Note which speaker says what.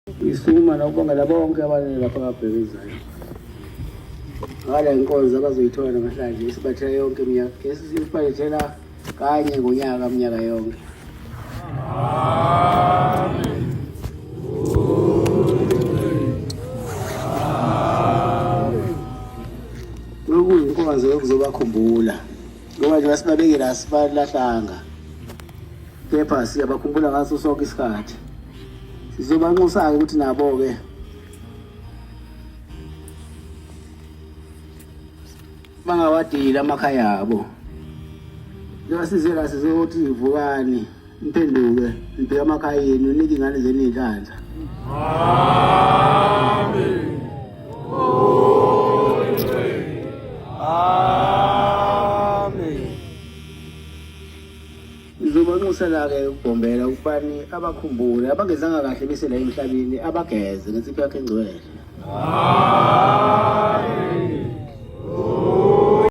Speaker 1: Isuma nokubongela bonke abantu lapha ababhekezayo ngale nkonzo abazoyithola namhlanje isibathela yonke iminyaka esisiphalethela kanye ngonyaka minyaka yonke. Amen. Lokuyinkonzo yokuzobakhumbula ngoba nje basibabekela asibalahlanga kepha siyabakhumbula ngaso sonke isikhathi. Sizobanxusa-ke ukuthi nabo-ke bangawadili amakhaya abo. Njengasizela sizothi vukani niphenduke nibheke amakhaya yenu nike ingane zenu iy'nhlanhla. Amen. Amen. Ngizobanxusela-ke ukubhombela ukubani abakhumbule abangezanga kahle bese la emhlabeni abageze ngensipho yakhe engcwele.